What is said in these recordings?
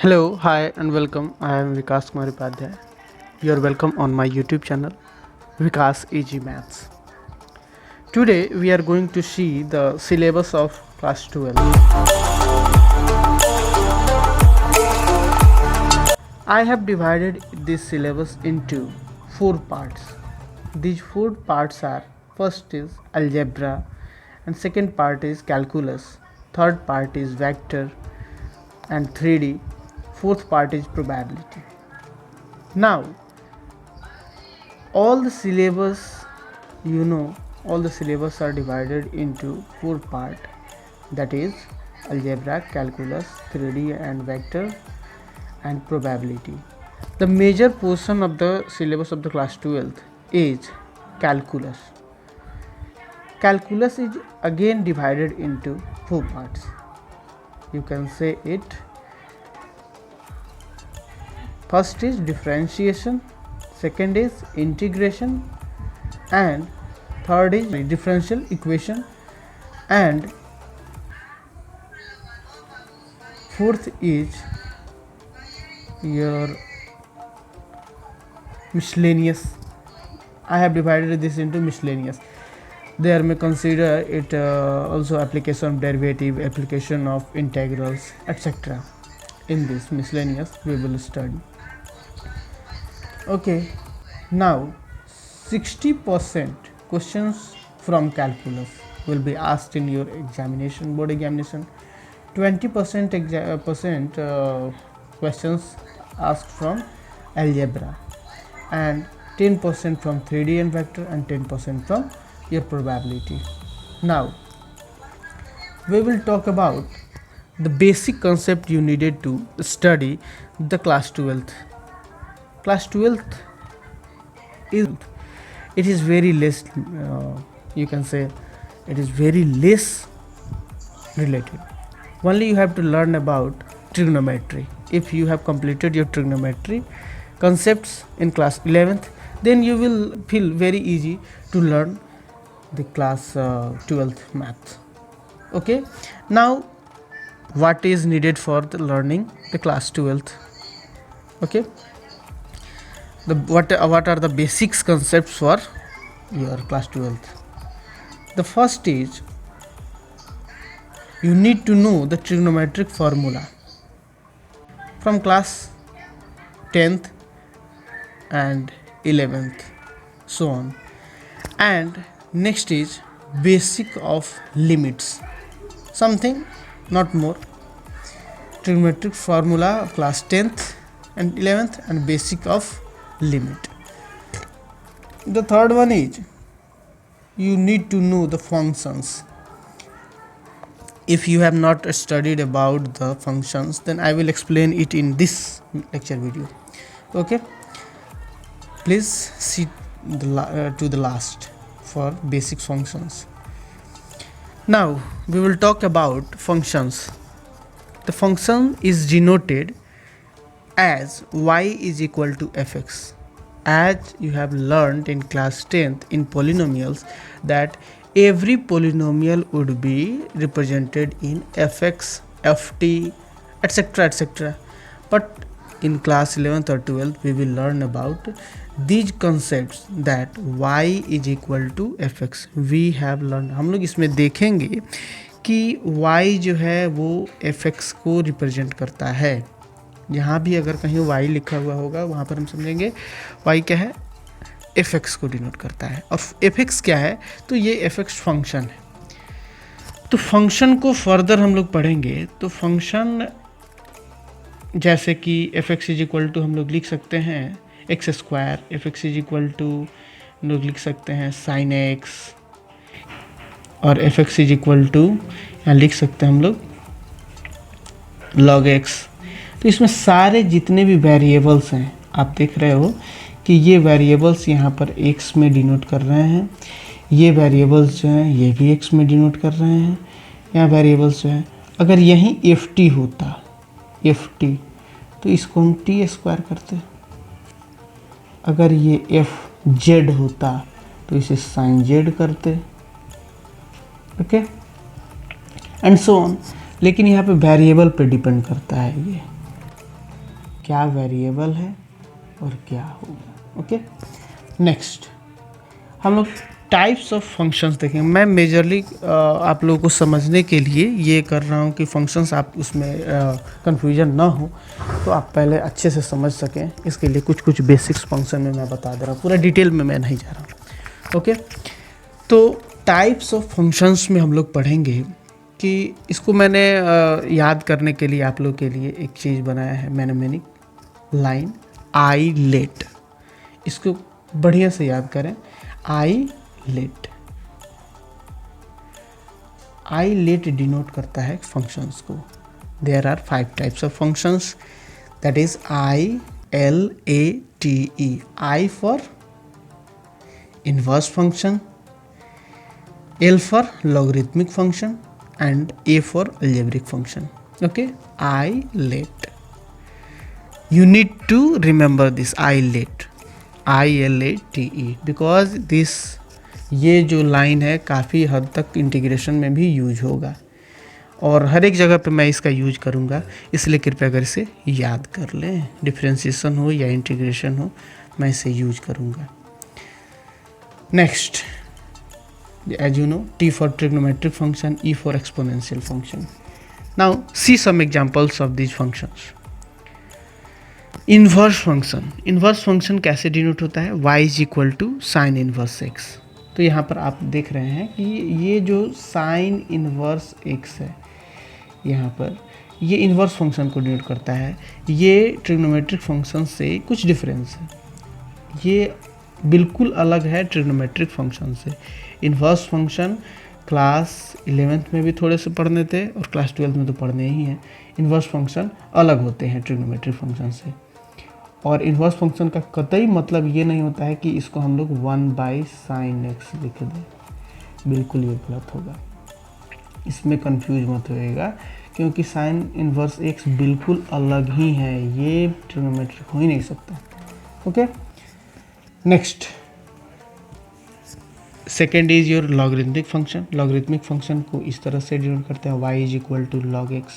Hello, hi, and welcome. I am Vikas Kumar Upadhyay. You are welcome on my YouTube channel, Vikas EG Maths. Today, we are going to see the syllabus of class 12. I have divided this syllabus into 4 parts. These 4 parts are: first is algebra, and second part is calculus, third part is vector and 3D, fourth part is probability. Now, all the syllabus all the syllabus are divided into 4 part, that is algebra, calculus, 3D and vector and probability. The major portion of the syllabus of the class 12th is calculus. Calculus is again divided into 4 parts. You can say it: first is differentiation, second is integration, and third is differential equation, and fourth is your miscellaneous. I have divided this into miscellaneous. There may consider it also application of derivative, application of integrals, etc. In this miscellaneous we will study. Okay, now 60% questions from calculus will be asked in your examination, board examination. 20% questions asked from algebra, and 10% from 3D and vector, and 10% from your probability. Now we will talk about the basic concept you needed to study the class 12th. Class 12th is very less, you can say it is very less related. Only you have to learn about trigonometry. If you have completed your trigonometry concepts in class 11th, then you will feel very easy to learn the class 12th math. Okay, now what is needed for the learning the class 12th? Okay, what are the basics concepts for your class 12th? The first is you need to know the trigonometric formula from class 10th and 11th, so on. And next is basic of limits, something, not more. Trigonometric formula of class 10th and 11th, and basic of limit. The third one is you need to know the functions. If you have not studied about the functions, then I will explain it in this lecture video. Okay, please see to the last for basic functions. Now we will talk about functions. The function is denoted as y is equal to fx. As you have learned in class 10th in polynomials, that every polynomial would be represented in fx, ft, etc, etc. But in class 11th or 12th we will learn about these concepts that y is equal to fx. We have learned, हम लोग इसमें देखेंगे कि y जो है वो fx को represent करता है. यहाँ भी अगर कहीं y लिखा हुआ होगा वहाँ पर हम समझेंगे y क्या है, fx को डिनोट करता है. और fx क्या है, तो ये fx फंक्शन है. तो फंक्शन को फर्दर हम लोग पढ़ेंगे. तो फंक्शन जैसे कि fx इज इक्वल टू हम लोग लिख सकते हैं x square, fx is equal to हम लोग लिख सकते हैं साइन x, और fx इज इक्वल टू यहाँ लिख सकते हैं हम लोग log x. तो इसमें सारे जितने भी वेरिएबल्स हैं आप देख रहे हो कि ये वेरिएबल्स यहाँ पर x में डिनोट कर रहे हैं, ये वेरिएबल्स जो हैं ये भी x में डिनोट कर रहे हैं. यहाँ वेरिएबल्स जो हैं, अगर यहीं ft होता, ft, तो इसको हम t स्क्वायर करते. अगर ये fz होता तो इसे साइन z करते. Okay, and so on. लेकिन यहाँ पे वेरिएबल पे डिपेंड करता है ये. क्या वेरिएबल है और क्या होगा। ओके, नेक्स्ट हम लोग टाइप्स ऑफ फंक्शंस देखेंगे। मैं मेजरली आप लोगों को समझने के लिए ये कर रहा हूँ कि फंक्शंस आप उसमें कंफ्यूजन ना हो, तो आप पहले अच्छे से समझ सकें। इसके लिए कुछ कुछ बेसिक्स फंक्शन में मैं बता दे रहा हूँ, पूरा डिटेल में मैं नहीं जा रहा हूँ। ओके, तो टाइप्स ऑफ फंक्शंस में हम लोग पढ़ेंगे कि इसको मैंने याद करने के लिए आप लोग के लिए एक चीज़ बनाया है, मैनेमेनिक लाइन आई लेट। इसको बढ़िया से याद करें, I late. I late denote करता है फंक्शंस को। There are 5 types of functions, that is I L A T E. I for inverse function, L for logarithmic function, and A for algebraic function. Okay, I let. You need to remember this I let, ILATE, because this ये जो line है काफ़ी हद तक integration में भी use होगा और हर एक जगह पे मैं इसका यूज करूँगा, इसलिए कृपया कर इसे याद कर लें। डिफरेंशिएशन हो या इंटीग्रेशन हो, मैं इसे यूज करूँगा। Next, as you know, T for trigonometric function, E for exponential function. Now see some examples of these functions. Inverse function, inverse function कैसे डिनोट होता है? y is equal to sin inverse x। तो यहाँ पर आप देख रहे हैं कि ये जो sin inverse x है, यहाँ पर ये इन्वर्स फंक्शन को डिनोट करता है। ये ट्रिग्नोमेट्रिक फंक्शन से कुछ डिफरेंस है, ये बिल्कुल अलग है ट्रिग्नोमेट्रिक फंक्शन से। इन्वर्स फंक्शन क्लास 11th में भी थोड़े से पढ़ने थे और क्लास 12th में तो पढ़ने ही हैं। इन्वर्स फंक्शन अलग होते हैं ट्रिग्नोमेट्रिक फंक्शन से, और इन्वर्स फंक्शन का कतई मतलब ये नहीं होता है कि इसको हम लोग 1/sin x लिख दें, बिल्कुल ये गलत होगा। इसमें कंफ्यूज मत होइएगा, क्योंकि साइन इन्वर्स x बिल्कुल अलग ही है, ये ट्रिग्नोमेट्रिक हो ही नहीं सकता। Okay, next, second is your logarithmic function. Logarithmic function को इस तरह से डिनोट करते हैं, y is equal to log x,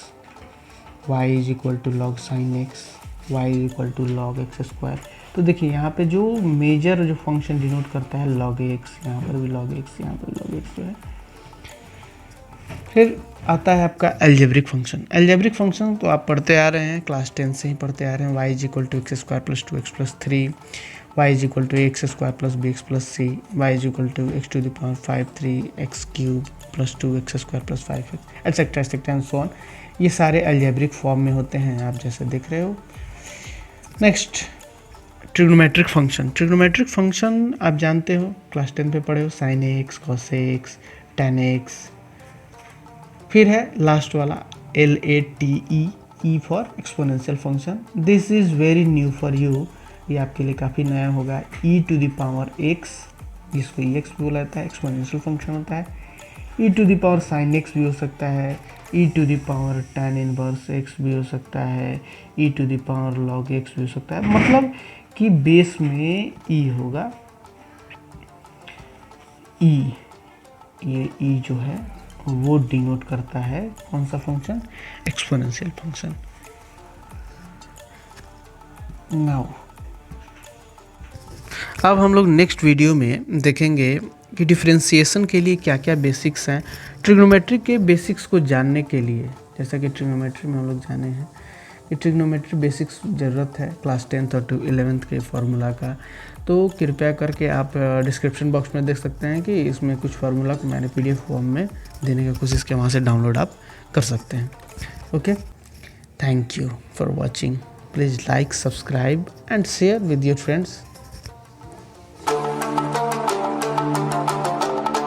y is equal to log sine x, y is equal to log x square. तो देखिए यहाँ पे जो मेजर जो फंक्शन डिनोट करता है लॉग एक्स, यहाँ पर भी लॉग एक्स, यहाँ पर लॉग एक्स जो है। फिर आता है आपका एल्जेब्रिक फंक्शन। एल्जेब्रिक फंक्शन तो आप पढ़ते आ रहे हैं, क्लास 10 से ही पढ़ते आ रहे हैं। y is equal to x square plus 2x plus 3, y is equal to x square plus bx plus c, y is equal to x to the power 5 3x cube plus 2x square plus 5x etcetera etcetera and so on. ये सारे algebraic form में होते हैं, आप जैसे देख रहे हो। Next, trigonometric function. Trigonometric function आप जानते हो, क्लास 10 पे पढ़े हो, sine x, cos x, tan x. फिर है लास्ट वाला LATE, E for exponential function. This is very new for you, ये आपके लिए काफ़ी नया होगा। e to the power x, जिसको ex भी बोला जाता है, एक्सपोनेंशियल फंक्शन होता है। e to the power sine x भी हो सकता है, e to the power tan inverse x भी हो सकता है, e to the power log x भी हो सकता है। मतलब कि बेस में e होगा, e, ये e जो है वो डिनोट करता है कौन सा फंक्शन? Exponential function. नाउ अब हम लोग नेक्स्ट वीडियो में देखेंगे कि डिफरेंशिएशन के लिए क्या क्या बेसिक्स हैं। ट्रिग्नोमेट्री के बेसिक्स को जानने के लिए, जैसा कि ट्रिग्नोमेट्री में हम लोग जाने हैं कि ट्रिग्नोमेट्री बेसिक्स ज़रूरत है क्लास 10th और 11th के फार्मूला का, तो कृपया करके आप डिस्क्रिप्शन बॉक्स में देख सकते हैं कि इसमें कुछ फार्मूला को मैंने PDF फॉर्म में देने की कोशिश की, वहाँ से डाउनलोड आप कर सकते हैं। Okay, thank you for watching. Please like, subscribe and share with your friends.